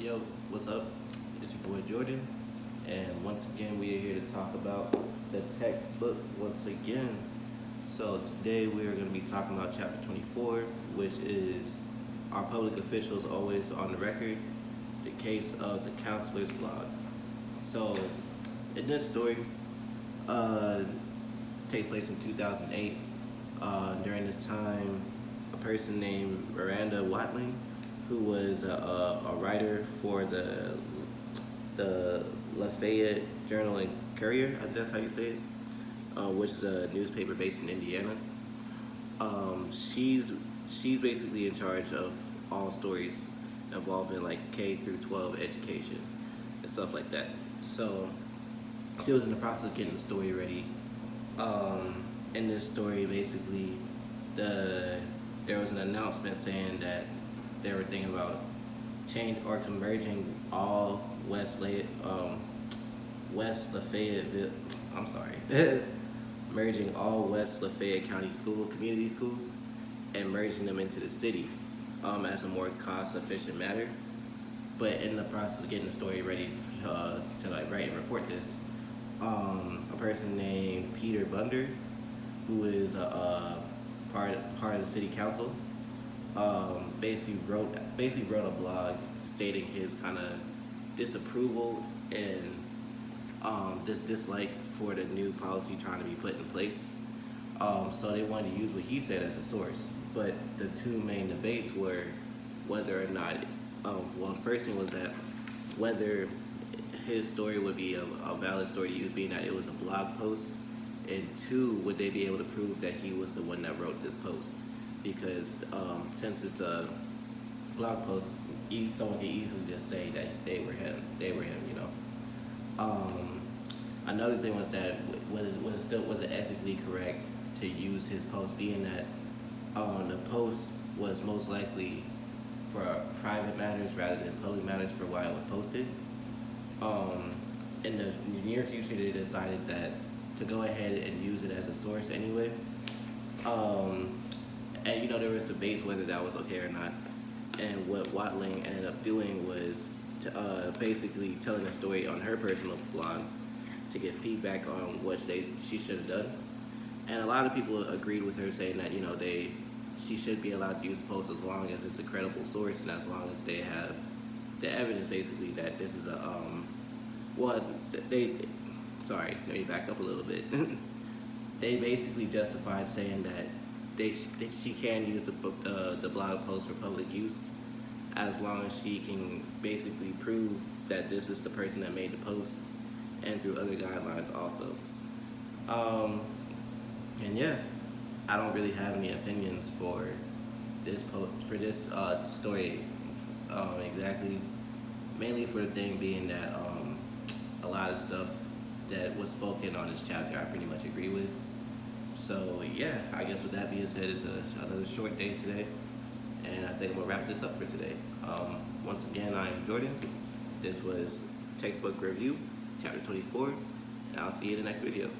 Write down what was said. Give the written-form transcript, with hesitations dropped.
Yo, what's up? It's your boy Jordan, and once again we are here to talk about the textbook once again. So today we are going to be talking about chapter 24, which is our public officials always on the record, the case of the counselor's blog. So in this story, uh, takes place in 2008. During this time, a person named Miranda Watling, who was a writer for the Lafayette Journal and Courier, I think that's how you say it, which is a newspaper based in Indiana. She's basically in charge of all stories involving like K through 12 education and stuff like that. So she was in the process of getting the story ready. In this story, basically, there was an announcement saying that they were thinking about change or converging all West Lafayette. I'm sorry, merging all West Lafayette County community schools, and merging them into the city, as a more cost-efficient matter. But in the process of getting the story ready to like write and report this, a person named Peter Bunder, who is a part of the city council, basically wrote a blog stating his kind of disapproval and this dislike for the new policy trying to be put in place. So they wanted to use what he said as a source, but the two main debates were whether or not, well, the first thing was that whether his story would be a valid story to use, being that it was a blog post, and two, would they be able to prove that he was the one that wrote this post? Because since it's a blog post, someone can easily just say that they were him, you know. Another thing was that was it ethically correct to use his post, being that the post was most likely for private matters rather than public matters for why it was posted. In the near future, they decided that to go ahead and use it as a source anyway. And there was debates whether that was okay or not. And what Watling ended up doing was basically telling a story on her personal blog to get feedback on what she should have done. And a lot of people agreed with her, saying that she should be allowed to use the post as long as it's a credible source and as long as they have the evidence, basically, that this is sorry, let me back up a little bit. They basically justified saying that she can use the blog post for public use as long as she can basically prove that this is the person that made the post, and through other guidelines also. And yeah, I don't really have any opinions for this story exactly. Mainly for the thing being that a lot of stuff that was spoken on this chapter I pretty much agree with. So yeah, I guess with that being said, it's another short day today, and I think I'm gonna wrap this up for today. Once again, I'm Jordan. This was Textbook Review, Chapter 24, and I'll see you in the next video.